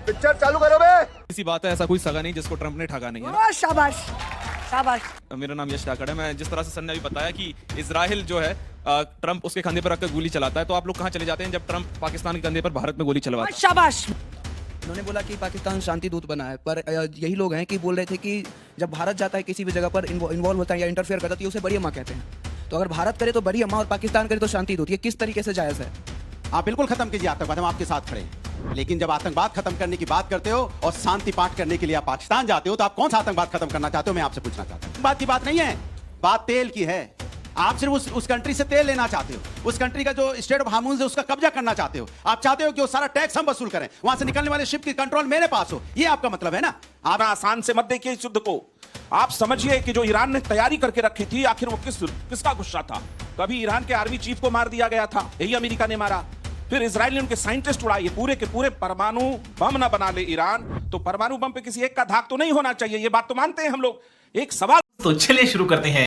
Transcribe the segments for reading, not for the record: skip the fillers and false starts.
Picture चालू करो बे। इसी बात है, ऐसा कोई सगा नहीं जिसको ट्रंप ने ठगा नहीं है। शाबाश शाबाश। मेरा नाम यश ठाकरे है। मैं जिस तरह से सर ने अभी बताया कि इजराइल जो है ट्रंप उसके कंधे पर रखकर गोली चलाता है, तो आप लोग कहाँ चले जाते हैं जब ट्रंप पाकिस्तान के कंधे पर भारत में गोली चलवाता है? शाबाश। उन्होंने बोला कि पाकिस्तान शांति दूत बना है, पर यही लोग हैं कि बोल रहे थे कि जब भारत जाता है किसी भी जगह पर इन्वॉल्व होता है या इंटरफेयर करता है तो ये उसे बड़ी अम्मा कहते हैं। तो अगर भारत करे तो बड़ी अम्मा और पाकिस्तान करे तो शांति दूत, ये किस तरीके से जायज़ है? आप बिल्कुल खत्म कीजिए आतंकवाद, हम आपके साथ खड़े हैं। लेकिन जब आतंकवाद खत्म करने की बात करते हो और शांति पाठ करने के लिए आप पाकिस्तान जाते हो, तो आप कौन सा आतंकवाद खत्म करना चाहते हो? मैं आपसे पूछना चाहता हूं। बात की बात नहीं है, बात तेल की है। आप सिर्फ उस कंट्री से तेल लेना चाहते हो, उस कंट्री का जो स्टेट ऑफ हार्मोन्स है उसका कब्जा करना चाहते हो। आप चाहते हो कि वो सारा टैक्स हम वसूल करें, वहां से निकलने वाले शिप की कंट्रोल मेरे पास हो, ये आपका मतलब है ना? आप आसान से मत देखिए इस युद्ध को। आप समझिए कि जो ईरान ने तैयारी करके रखी थी, आखिर वो किसका गुस्सा था? कभी ईरान के आर्मी चीफ को मार दिया गया था, यही अमेरिका ने मारा। फिर इजराइल ने उनके साइंटिस्ट उड़ाए। ये पूरे के पूरे परमाणु बम ना बना ले ईरान, तो परमाणु बम पे किसी एक का धाक तो नहीं होना चाहिए। ये बात तो मानते हैं हम लोग। एक सवाल तो चलिए शुरू करते हैं।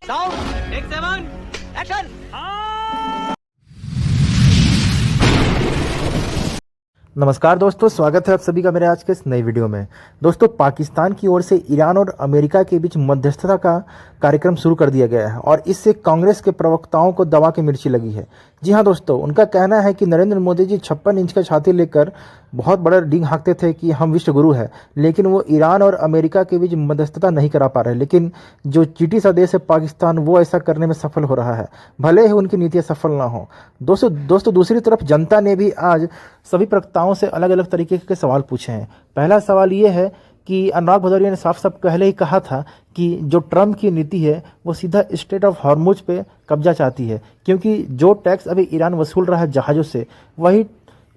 नमस्कार दोस्तों, स्वागत है आप सभी का मेरे आज के इस नई वीडियो में। दोस्तों, पाकिस्तान की ओर से ईरान और अमेरिका के बीच मध्यस्थता का कार्यक्रम शुरू कर दिया गया है और इससे कांग्रेस के प्रवक्ताओं को दवा की मिर्ची लगी है। जी हाँ दोस्तों, उनका कहना है कि नरेंद्र मोदी जी 56 इंच का छाती लेकर बहुत बड़ा डींग हाँकते थे कि हम विश्व गुरु हैं, लेकिन वो ईरान और अमेरिका के बीच मध्यस्थता नहीं करा पा रहे। लेकिन जो चीटी सा देश है पाकिस्तान, वो ऐसा करने में सफल हो रहा है, भले ही उनकी नीतियाँ सफल ना हो। दोस्तों दूसरी तरफ जनता ने भी आज सभी प्रवक्ताओं से अलग अलग तरीके के सवाल पूछे हैं। पहला सवाल ये है कि अनुराग भदौरिया ने साफ साफ पहले ही कहा था कि जो ट्रंप की नीति है वो सीधा स्टेट ऑफ हॉर्मुज पे कब्जा चाहती है, क्योंकि जो टैक्स अभी ईरान वसूल रहा है जहाज़ों से, वही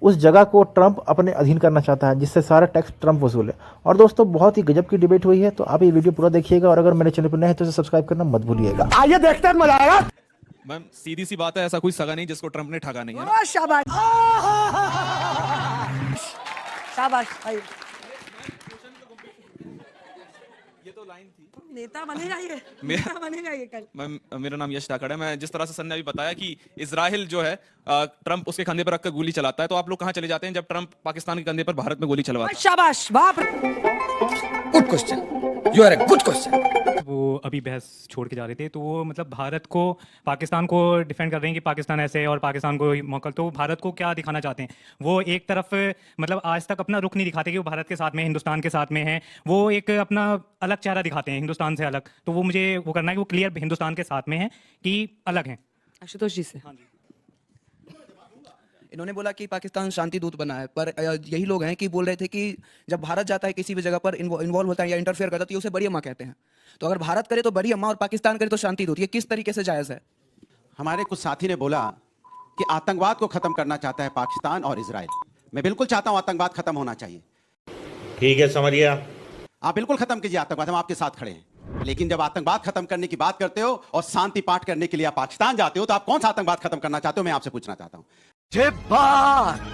उस जगह को ट्रंप अपने अधीन करना चाहता है, जिससे सारा टैक्स ट्रंप वसूले। और दोस्तों, बहुत ही गजब की डिबेट हुई है, तो आप ये वीडियो पूरा देखिएगा और अगर मेरे चैनल पर नए हैं तो सब्सक्राइब करना मत भूलिएगा। आइए देखते हैं, मजा आएगा। मैम, सीधी सी बात है, ऐसा कोई सगा नहीं जिसको ट्रंप ने ठगा नहीं है। शाबाश शाबाश भाई। ये तो लाइन थी। नेता बनेगा ये, नेता बनेगा ये कल। मैम, मेरा नाम यश ठाकरे है। मैं जिस तरह से सर ने अभी बताया कि इजराइल जो है ट्रंप उसके कंधे पर रखकर गोली चलाता है, तो आप लोग कहाँ चले जाते हैं जब ट्रंप पाकिस्तान के कंधे पर भारत में गोली चलवाता है? शाबाश, बाप रे। Good question, you are a good question. वो अभी बहस छोड़ के जा रहे थे, तो वो मतलब भारत को, पाकिस्तान को डिफेंड कर रहे हैं कि पाकिस्तान ऐसे है और पाकिस्तान को मौका। तो भारत को क्या दिखाना चाहते हैं? वो एक तरफ मतलब आज तक अपना रुख नहीं दिखाते कि वो भारत के साथ में, हिंदुस्तान के साथ में है। वो एक अपना अलग चेहरा दिखाते हैं हिंदुस्तान से अलग। तो वो मुझे वो करना है कि वो क्लियर हिंदुस्तान के साथ में है कि अलग है। आशुतोष जी से। हाँ जी। इन्होंने बोला कि पाकिस्तान शांति दूत बना है, पर यही लोग हैं कि बोल रहे थे कि जब भारत जाता है किसी भी जगह पर इन्वॉल्व होता है या इंटरफेयर करता है तो ये उसे बड़ी अम्मा कहते हैं। तो अगर भारत करे तो बड़ी अम्मा और पाकिस्तान करे तो शांति दूत, ये किस तरीके से जायज़ है? हमारे कुछ साथी ने बोला कि आतंकवाद को खत्म करना चाहता है पाकिस्तान और इजराइल। मैं बिल्कुल चाहता हूं आतंकवाद खत्म होना चाहिए। ठीक है, समझिए। आप बिल्कुल खत्म कीजिए आतंकवाद, हम आपके साथ खड़े हैं। लेकिन जब आतंकवाद खत्म करने की बात करते हो और शांति पाठ करने के लिए आप पाकिस्तान जाते हो, तो आप कौन सा आतंकवाद खत्म करना चाहते हो? मैं आपसे पूछना चाहता हूं।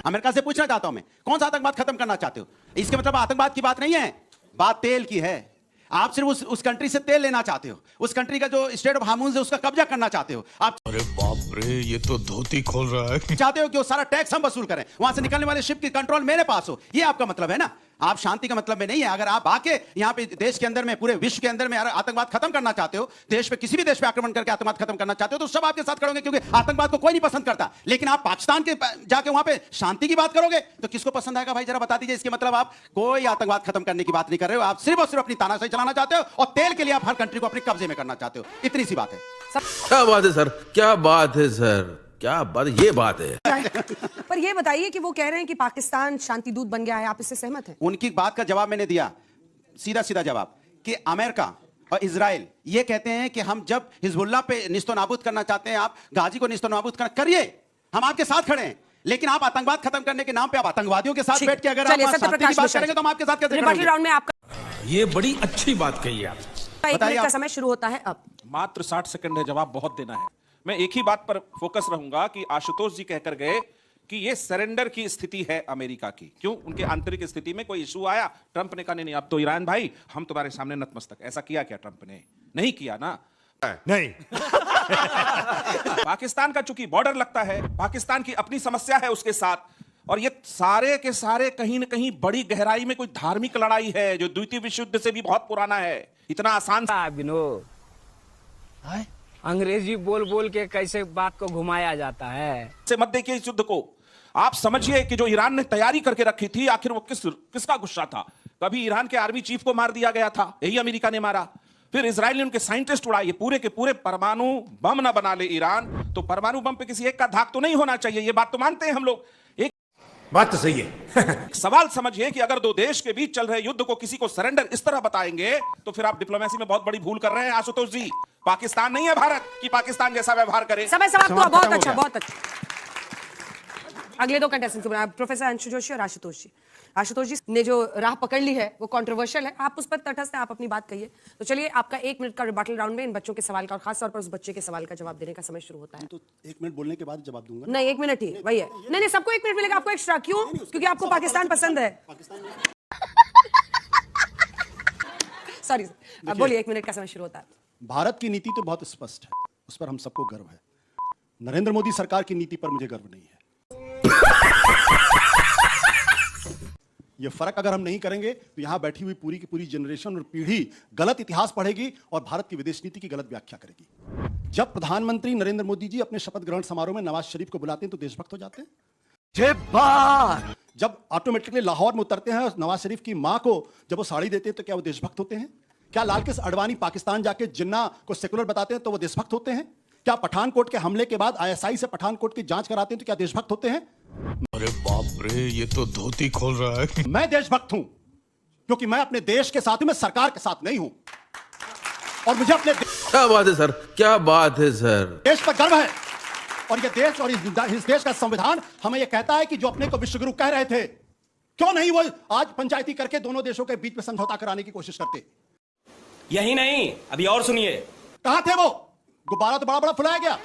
अमेरिका से पूछना चाहता हूं मैं, कौन सा आतंकवाद खत्म करना चाहते हो? इसके मतलब आतंकवाद की बात नहीं है, बात तेल की है। आप सिर्फ उस कंट्री से तेल लेना चाहते हो, उस कंट्री का जो स्टेट ऑफ हार्मोन्स है उसका कब्जा करना चाहते हो। आप अरे बाप रे, ये तो धोती खोल रहा है। चाहते हो कि वो सारा टैक्स हम वसूल करें, वहां से निकलने वाले शिप की कंट्रोल मेरे पास हो, ये आपका मतलब है ना? आप शांति का मतलब में नहीं है। अगर आप आके यहाँ पे देश के अंदर में, पूरे विश्व के अंदर में आतंकवाद खत्म करना चाहते हो, देश पे किसी भी देश पे आक्रमण करके आतंकवाद खत्म करना चाहते हो, तो सब आपके साथ खड़े होंगे, क्योंकि आतंकवाद को कोई नहीं पसंद करता। लेकिन आप पाकिस्तान के जाके वहां पे शांति की बात करोगे तो किसको पसंद आएगा भाई? जरा बता दीजिए। इसके मतलब आप कोई आतंकवाद खत्म करने की बात नहीं कर रहे हो, आप सिर्फ और सिर्फ अपनी तानाशाही चलाना चाहते हो और तेल के लिए आप हर कंट्री को अपने कब्जे में करना चाहते हो। इतनी सी बात है। क्या बात है सर, क्या बात है सर, क्या बात, ये बात है। पर ये बताइए कि वो कह रहे हैं कि पाकिस्तान शांति दूत बन गया है, आप इससे सहमत हैं? उनकी बात का जवाब मैंने दिया, सीधा सीधा जवाब, कि अमेरिका और इजराइल ये कहते हैं कि हम जब हिजबुल्लाह पे निस्तो नाबूद करना चाहते हैं, आप गाजी को निस्तो नाबूद करिए, हम आपके साथ खड़े हैं। लेकिन आप आतंकवाद खत्म करने के नाम पे आप आतंकवादियों के साथ बैठ के अगर आप शांति की बात करेंगे तो हम आपके साथ कैसे खड़े होंगे? राउंड में आपका ये बड़ी अच्छी बात कही आप। 1 मिनट का समय शुरू होता है अब। मात्र 60 सेकंड है, जवाब बहुत देना है। मैं एक ही बात पर फोकस रहूंगा कि आशुतोष जी कहकर गए कि ये सरेंडर की स्थिति है अमेरिका की। क्यों? उनके आंतरिक स्थिति में कोई इशू आया, ट्रंप ने कहा नहीं, अब तो ईरान भाई हम तुम्हारे सामने नतमस्तक। ऐसा किया क्या ट्रंप ने? नहीं किया ना। नहीं। पाकिस्तान का चूंकि बॉर्डर लगता है, पाकिस्तान की अपनी समस्या है उसके साथ, और ये सारे के सारे कहीं ना कहीं बड़ी गहराई में कोई धार्मिक लड़ाई है जो द्वितीय विश्व युद्ध से भी बहुत पुराना है। इतना आसान विनोद, अंग्रेजी बोल बोल के कैसे बात को घुमाया जाता है। से मत देखिए इस युद्ध को। आप समझिए कि जो ईरान ने तैयारी करके रखी थी, आखिर वो किसका गुस्सा था। कभी ईरान के आर्मी चीफ को मार दिया गया था, यही अमेरिका ने मारा। फिर इजराइल ने उनके साइंटिस्ट उड़ाए। पूरे के पूरे परमाणु बम ना बना ले ईरान, तो परमाणु बम पे किसी एक का धाक तो नहीं होना चाहिए। ये बात तो मानते हैं हम लोग। एक बात तो सही है। सवाल समझिए कि अगर दो देश के बीच चल रहे युद्ध को किसी को सरेंडर इस तरह बताएंगे तो फिर आप डिप्लोमेसी में बहुत बड़ी भूल कर रहे हैं आशुतोष जी। पाकिस्तान नहीं है भारत कि पाकिस्तान जैसा व्यवहार करे। समय समाप्त हुआ। बहुत अच्छा, बहुत अच्छा। अगले दो कंटेस्टेंट को प्रोफेसर अंशु जोशी और आशुतोष जी। आशुतोष जी ने जो राह पकड़ ली है वो कंट्रोवर्शियल है, आप उस पर तटस्थ हैं, आप अपनी बात कहिए। तो चलिए, आपका 1 मिनट का रिबटल राउंड में इन बच्चों के सवाल का और खास तौर पर उस बच्चे के सवाल का जवाब देने का समय शुरू होता है। तो 1 मिनट बोलने के बाद जवाब दूंगा। नहीं, 1 मिनट ही वही है। नहीं, सबको 1 मिनट मिलेगा, आपको एक्स्ट्रा। क्यों? क्योंकि आपको पाकिस्तान पसंद है। सॉरी, बोलिए, 1 मिनट का समय शुरू होता है। भारत की नीति तो बहुत स्पष्ट है, उस पर हम सबको गर्व है। नरेंद्र मोदी सरकार की नीति पर मुझे गर्व नहीं है। ये फर्क अगर हम नहीं करेंगे तो यहां बैठी हुई पूरी की पूरी जनरेशन और पीढ़ी गलत इतिहास पढ़ेगी और भारत की विदेश नीति की गलत व्याख्या करेगी। जब प्रधानमंत्री नरेंद्र मोदी जी अपने शपथ ग्रहण समारोह में नवाज शरीफ को बुलाते हैं तो देशभक्त हो जाते हैं। जब ऑटोमेटिकली लाहौर में उतरते हैं नवाज शरीफ की मां को जब वो साड़ी देते हैं तो क्या वो देशभक्त होते हैं? क्या लालकृष्ण आडवाणी पाकिस्तान जाके जिन्ना को सेकुलर बताते हैं तो वो देशभक्त होते हैं? क्या पठानकोट के हमले के बाद आईएसआई से पठानकोट की जांच कराते हैं तो क्या देशभक्त होते हैं? अरे बाप रे, ये तो धोती खोल रहा है। मैं देशभक्त हूं क्योंकि मैं अपने देश के साथ हूं, मैं सरकार के साथ नहीं हूं। और मुझे अपने क्या बात है सर, क्या बात है सर। देश पर गर्व है और ये देश और इस देश का संविधान हमें यह कहता है कि जो अपने को विश्वगुरु कह रहे थे, क्यों नहीं वो आज पंचायती करके दोनों देशों के बीच में समझौता कराने की कोशिश करते। यही नहीं, अभी और सुनिए। कहां थे वो? गुब्बारा तो बड़ा बड़ा फुलाया गया।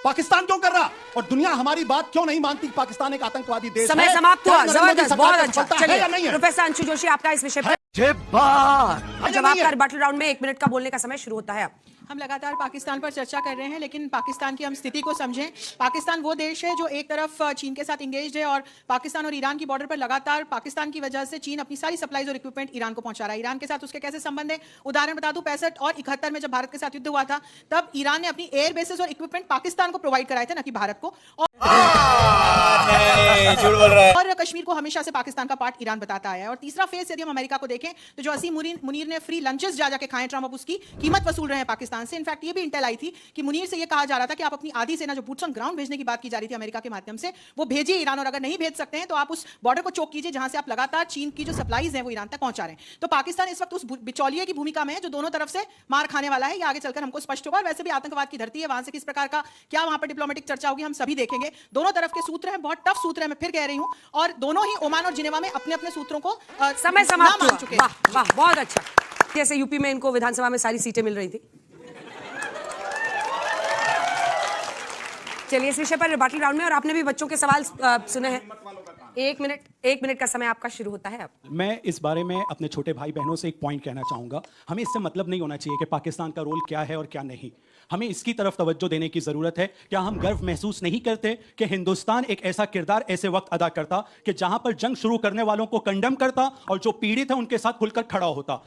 पाकिस्तान क्यों कर रहा और दुनिया हमारी बात क्यों नहीं मानती? पाकिस्तान एक आतंकवादी देश है। समय समाप्त हुआ। जबरदस्त, बहुत अच्छा। चलिए, प्रोफेसर अंशु जोशी, आपका इस विषय पर जवाब का रिबटल राउंड में 1 मिनट का बोलने का समय शुरू होता है। हम लगातार पाकिस्तान पर चर्चा कर रहे हैं, लेकिन पाकिस्तान की हम स्थिति को समझें। पाकिस्तान वो देश है जो एक तरफ चीन के साथ इंगेज्ड है और पाकिस्तान और ईरान की बॉर्डर पर लगातार पाकिस्तान की वजह से चीन अपनी सारी सप्लाईज और इक्विपमेंट ईरान को पहुंचा रहा है। ईरान के साथ उसके कैसे संबंध है? उदाहरण बता दूं, 65 और 71 में जब भारत के साथ युद्ध हुआ था तब ईरान ने अपनी एयर बेसेस और इक्विपमेंट पाकिस्तान को प्रोवाइड कराए थे, न कि भारत को। और कश्मीर को हमेशा से पाकिस्तान का पार्ट ईरान बताता आया है। और तीसरा फेज यदि हम अमेरिका को देखें तो जो असीम मुनीर ने फ्री लंचेस जा जाके खाए ट्रम्प, अब उसकी कीमत वसूल रहे हैं पाकिस्तान से। इनफैक्ट ये भी इंटेल आई थी कि मुनीर से ये कहा जा रहा था कि आप अपनी आधी सेना जो बूट्स ऑन ग्राउंड भेजने की बात की जा रही थी अमेरिका के माध्यम से, वो भेजिए ईरान, और अगर नहीं भेज सकते हैं तो आप उस बॉर्डर को चोक कीजिए जहां से आप लगातार चीन की जो सप्लाईज हैं वो ईरान तक पहुंचा रहे हैं। तो पाकिस्तान इस वक्त उस बिचौलिए की भूमिका में है जो दोनों तरफ से मार खाने वाला है। ये आगे चलकर हमको स्पष्ट होगा। वैसे भी आतंकवाद की धरती है, वहां से किस प्रकार का क्या वहां पर डिप्लोमेटिक चर्चा होगी हम सभी देखेंगे। दोनों तरफ के सूत्र हैं, बहुत टफ सूत्र है, मैं फिर कह रही हूं, और दोनों ही ओमान और जिनेवा में अपने अपने सूत्रों को समय समाप्त मान चुके हैं। वाह वाह, बहुत अच्छा। जैसे यूपी में इनको विधानसभा में सारी सीटें मिल रही थी। चलिए, इस विषय पर रिबटल राउंड में, और आपने भी बच्चों के सवाल सुने हैं। 1 मिनट का समय आपका शुरू होता है अब। मैं इस बारे में अपने छोटे भाई बहनों से एक पॉइंट कहना चाहूंगा। हमें इससे मतलब नहीं होना चाहिए कि पाकिस्तान का रोल क्या है और क्या नहीं। हमें इसकी तरफ तवज्जो देने की जरूरत है। क्या हम गर्व महसूस नहीं करते कि हिंदुस्तान एक ऐसा किरदार ऐसे वक्त अदा करता कि जहां पर जंग शुरू करने वालों को कंडेम करता और जो पीड़ित है उनके साथ खुलकर खड़ा होता।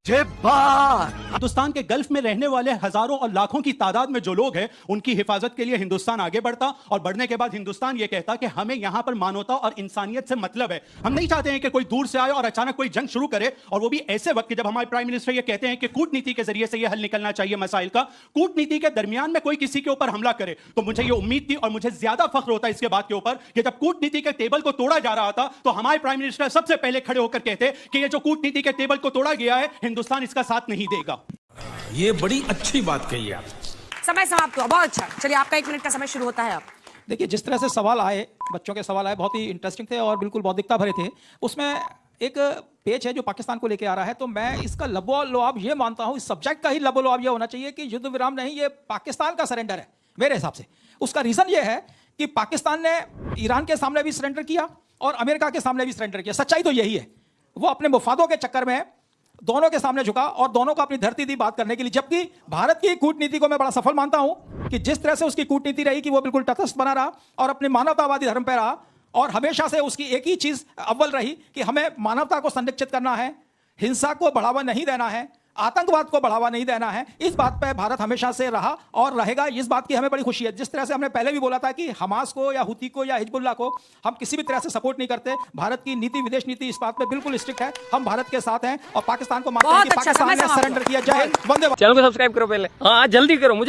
हिंदुस्तान के गल्फ में रहने वाले हजारों और लाखों की तादाद में जो लोग हैं उनकी हिफाजत के लिए हिंदुस्तान आगे बढ़ता, और बढ़ने के बाद हिंदुस्तान ये कहता कि हमें यहां पर मानवता और इंसानियत से मतलब है। हम नहीं चाहते हैं कि कोई दूर से आए और अचानक कोई जंग शुरू करे, और वो भी ऐसे वक्त जब हमारे प्राइम मिनिस्टर ये कहते हैं कि कूटनीति के जरिए से ये हल निकलना चाहिए मसाइल का। कूटनीति के दरमियान में कोई किसी के ऊपर हमला करे तो मुझे ये उम्मीद थी और मुझे ज्यादा फख्र होता है इसके बात के ऊपर कि जब कूटनीति के टेबल को तोड़ा जा रहा था तो हमारे प्राइम मिनिस्टर सबसे पहले खड़े होकर कहते कि ये जो कूटनीति के टेबल को तोड़ा गया है हिंदुस्तान इसका साथ नहीं देगा। ये बड़ी अच्छी बात कही आप। समय समाप्त हुआ। बहुत अच्छा। चलिए, आपका 1 मिनट का समय शुरू होता है अब। देखिए, जिस तरह से सवाल आए, बच्चों के सवाल आए, बहुत ही इंटरेस्टिंग थे और बिल्कुल बौद्धिकता भरे थे। उसमें एक पेज है जो पाकिस्तान को लेके आ रहा है, तो मैं इसका लबो-लुआब ये मानता हूँ, इस सब्जेक्ट का ही लबो-लुआब ये होना चाहिए कि युद्ध विराम नहीं, ये पाकिस्तान का सरेंडर है मेरे हिसाब से। उसका रीजन ये है कि पाकिस्तान ने ईरान के सामने भी सरेंडर किया और अमेरिका के सामने भी सरेंडर किया। सच्चाई तो यही है। वो अपने मुफादों के चक्कर में दोनों के सामने झुका और दोनों को अपनी धरती दी बात करने के लिए। जबकि भारत की कूटनीति को मैं बड़ा सफल मानता हूं कि जिस तरह से उसकी कूटनीति रही कि वो बिल्कुल तटस्थ बना रहा और अपने मानवतावादी धर्म पर रहा और हमेशा से उसकी एक ही चीज अव्वल रही कि हमें मानवता को संरक्षित करना है, हिंसा को बढ़ावा नहीं देना है, आतंकवाद को बढ़ावा नहीं देना है। इस बात पर भारत हमेशा से रहा और रहेगा। इस बात की हमें बड़ी खुशी है। जिस तरह से हमने पहले भी बोला था कि हमास को या हुती को या हिजबुल्लाह को हम किसी भी तरह से सपोर्ट नहीं करते। भारत की नीति, विदेश नीति इस बात पे बिल्कुल स्ट्रिक्ट है। हम भारत के साथ हैं और पाकिस्तान को मानते हैं कि पाकिस्तान ने सरेंडर किया। जय हिंद, वंदे मातरम। चैनल को सब्सक्राइब करो पहले, हाँ जल्दी करो, मुझे